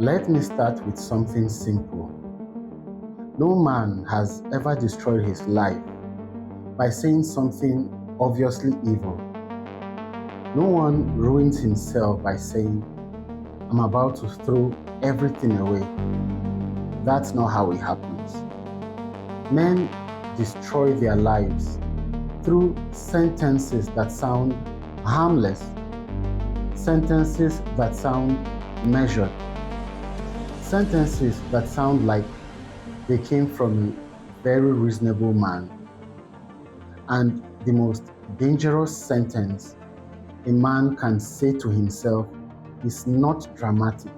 Let me start with something simple. No man has ever destroyed his life by saying something obviously evil. No one ruins himself by saying, I'm about to throw everything away. That's not how it happens. Men destroy their lives through sentences that sound harmless, sentences that sound measured, sentences that sound like they came from a very reasonable man. And the most dangerous sentence a man can say to himself is not dramatic.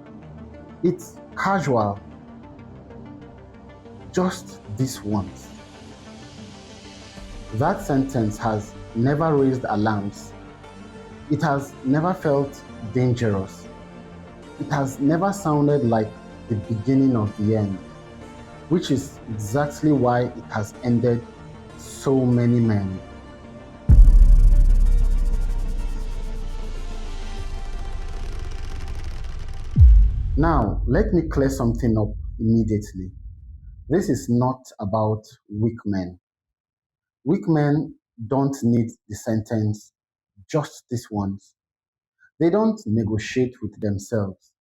It's casual, just this once. That sentence has never raised alarms. It has never felt dangerous. It has never sounded like the beginning of the end, which is exactly why it has ended so many men. Now, let me clear something up immediately. This is not about weak men. Weak men don't need the sentence, just this once. They don't negotiate with themselves.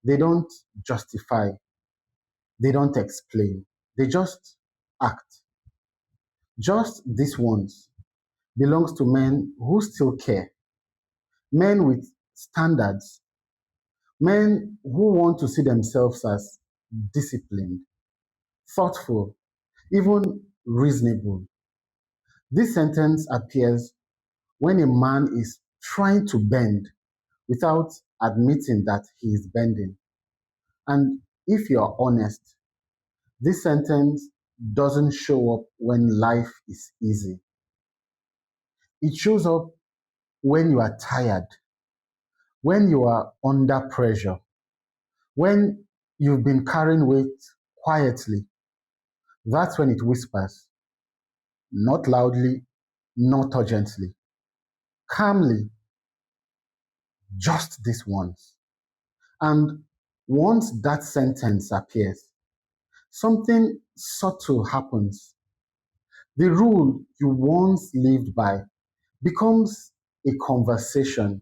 They don't justify. They don't explain. They just act. Just this once belongs to men who still care, men with standards, men who want to see themselves as disciplined, thoughtful, even reasonable. This sentence appears when a man is trying to bend without admitting that he is bending. And if you're honest, this sentence doesn't show up when life is easy. It shows up when you are tired, when you are under pressure, when you've been carrying weight quietly. That's when it whispers, not loudly, not urgently, calmly, just this once. And once that sentence appears, something subtle happens. The rule you once lived by becomes a conversation.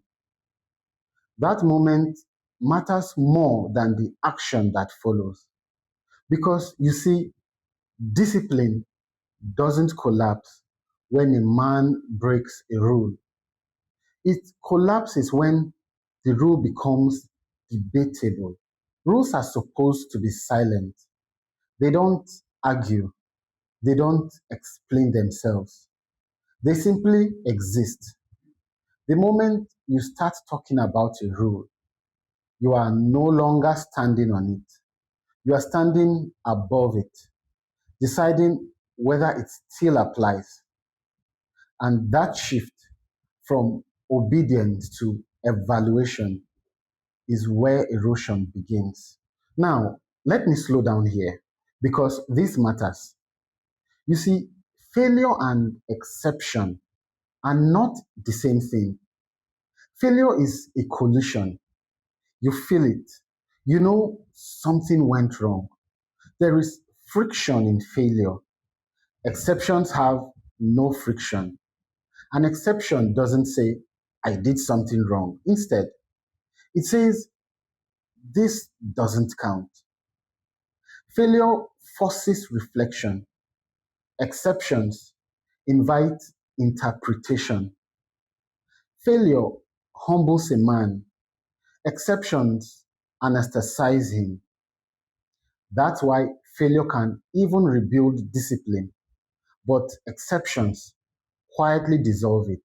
That moment matters more than the action that follows. Because you see, discipline doesn't collapse when a man breaks a rule. It collapses when the rule becomes debatable. Rules are supposed to be silent. They don't argue. They don't explain themselves. They simply exist. The moment you start talking about a rule, you are no longer standing on it. You are standing above it, deciding whether it still applies. And that shift from obedience to evaluation is where erosion begins. Now, let me slow down here because this matters. You see, failure and exception are not the same thing. Failure is a collision. You feel it. You know something went wrong. There is friction in failure. Exceptions have no friction. An exception doesn't say, I did something wrong. Instead, it says, this doesn't count. Failure forces reflection. Exceptions invite interpretation. Failure humbles a man. Exceptions anesthetize him. That's why failure can even rebuild discipline, but exceptions quietly dissolve it.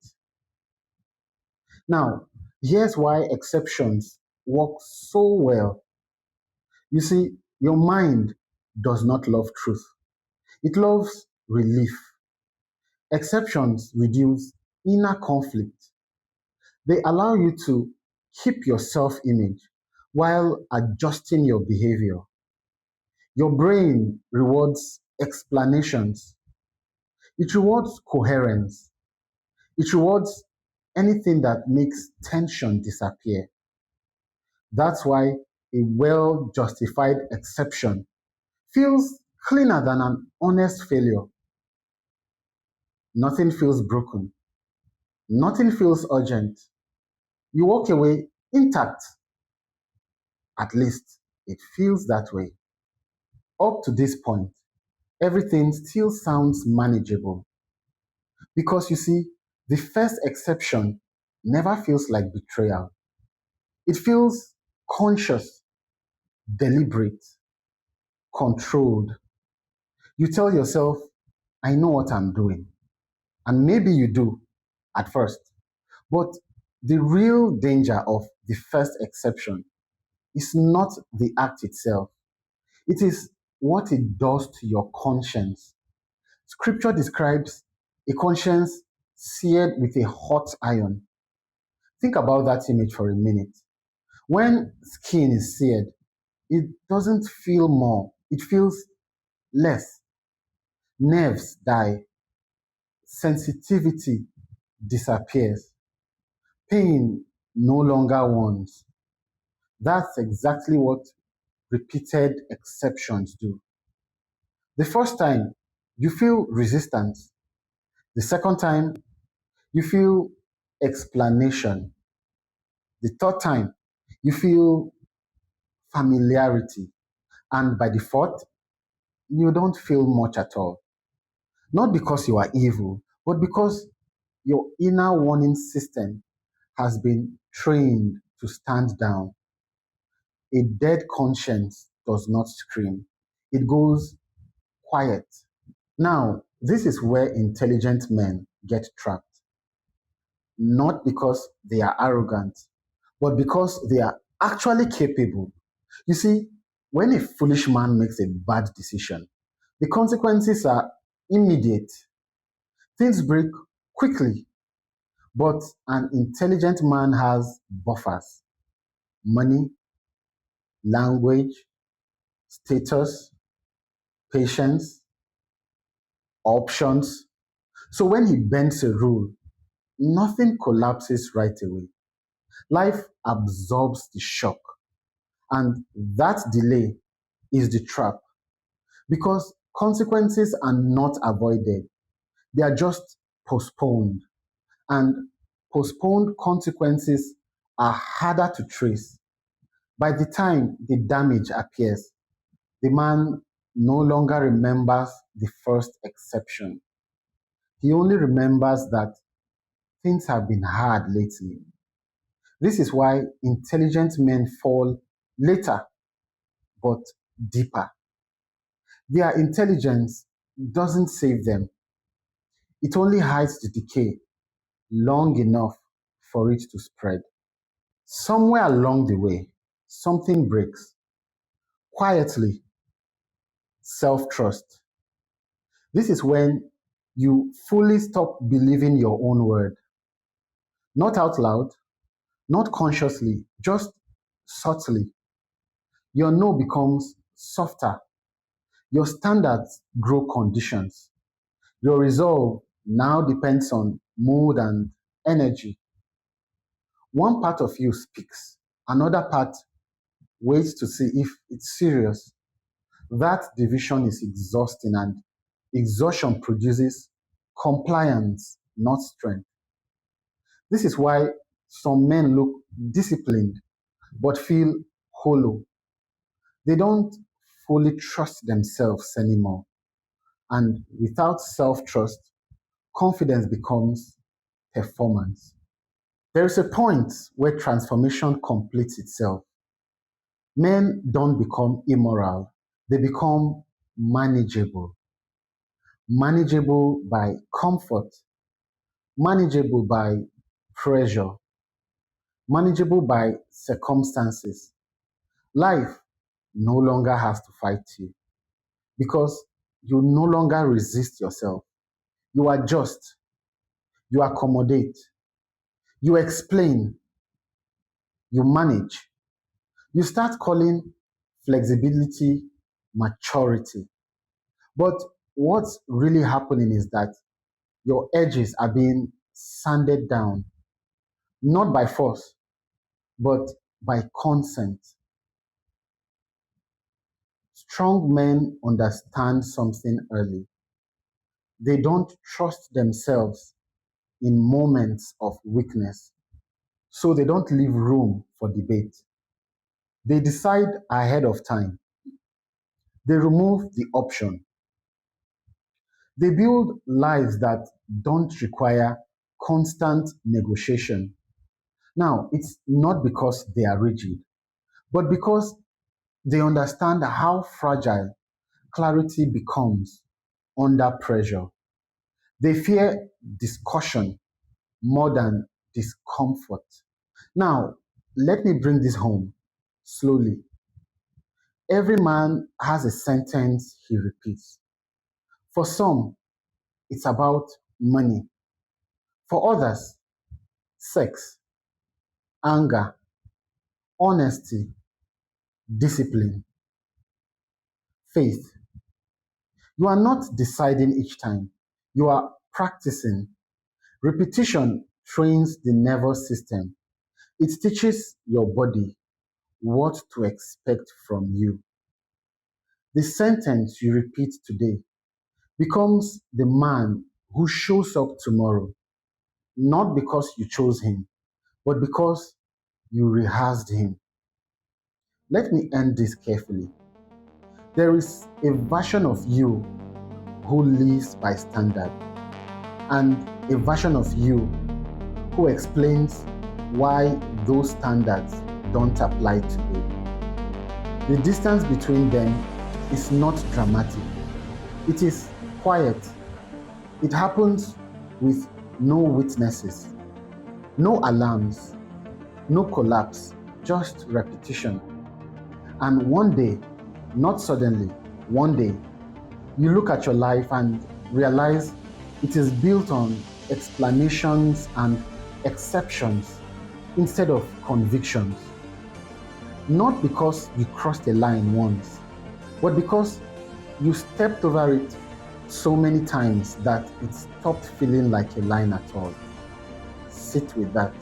Now, here's why exceptions work so well. You see, your mind does not love truth, it loves relief. Exceptions reduce inner conflict, they allow you to keep your self image while adjusting your behavior. Your brain rewards explanations, it rewards coherence, it rewards anything that makes tension disappear. That's why A well justified exception feels cleaner than an honest failure. Nothing feels broken. Nothing feels urgent. You walk away intact. At least it feels that way. Up to this point, everything still sounds manageable. Because you see, the first exception never feels like betrayal. It feels conscious, deliberate, controlled. You tell yourself, I know what I'm doing. And maybe you do at first. But the real danger of the first exception is not the act itself, it is what it does to your conscience. Scripture describes a conscience seared with a hot iron. Think about that image for a minute. When skin is seared, it doesn't feel more, it feels less. Nerves die, sensitivity disappears, pain no longer wants. That's exactly what repeated exceptions do. The first time, you feel resistance. The second time, you feel explanation. The third time, you feel familiarity. And by the fourth, you don't feel much at all. Not because you are evil, but because your inner warning system has been trained to stand down. A dead conscience does not scream, it goes quiet. Now, this is where intelligent men get trapped, not because they are arrogant, but because they are actually capable. You see, when a foolish man makes a bad decision, the consequences are immediate. Things break quickly, but an intelligent man has buffers: money, language, status, patience, options. So when he bends a rule, nothing collapses right away. Life absorbs the shock, and that delay is the trap because consequences are not avoided, they are just postponed. And postponed consequences are harder to trace. By the time the damage appears, the man no longer remembers the first exception. He only remembers that things have been hard lately. This is why intelligent men fall later but deeper. Their intelligence doesn't save them, it only hides the decay long enough for it to spread. Somewhere along the way, something breaks. Quietly, self trust. This is when you fully stop believing your own word. Not out loud, not consciously, just subtly. Your no becomes softer. Your standards grow conditions. Your resolve now depends on mood and energy. One part of you speaks, another part waits to see if it's serious. That division is exhausting, and exhaustion produces compliance, not strength. This is why some men look disciplined but feel hollow. They don't fully trust themselves anymore. And without self trust, confidence becomes performance. There is a point where transformation completes itself. Men don't become immoral, they become manageable. Manageable by comfort, manageable by pressure, manageable by circumstances. Life no longer has to fight you because you no longer resist yourself. You adjust, you accommodate, you explain, you manage. You start calling flexibility maturity. But what's really happening is that your edges are being sanded down, not by force, but by consent. Strong men understand something early. They don't trust themselves in moments of weakness, so they don't leave room for debate. They decide ahead of time. They remove the option. They build lives that don't require constant negotiation. Now, it's not because they are rigid, but because they understand how fragile clarity becomes under pressure. They fear discussion more than discomfort. Now, let me bring this home slowly. Every man has a sentence he repeats. For some, it's about money. For others, sex, anger, honesty, discipline, faith. You are not deciding each time, you are practicing. Repetition trains the nervous system, it teaches your body what to expect from you. The sentence you repeat today becomes the man who shows up tomorrow, not because you chose him, but because you rehearsed him. Let me end this carefully. There is a version of you who lives by standard, and a version of you who explains why those standards don't apply today. The distance between them is not dramatic, it is quiet. It happens with no witnesses, no alarms, no collapse, just repetition. And one day, not suddenly, one day, you look at your life and realize it is built on explanations and exceptions instead of convictions. Not because you crossed a line once, but because you stepped over it so many times that it stopped feeling like a line at all. Sit with that.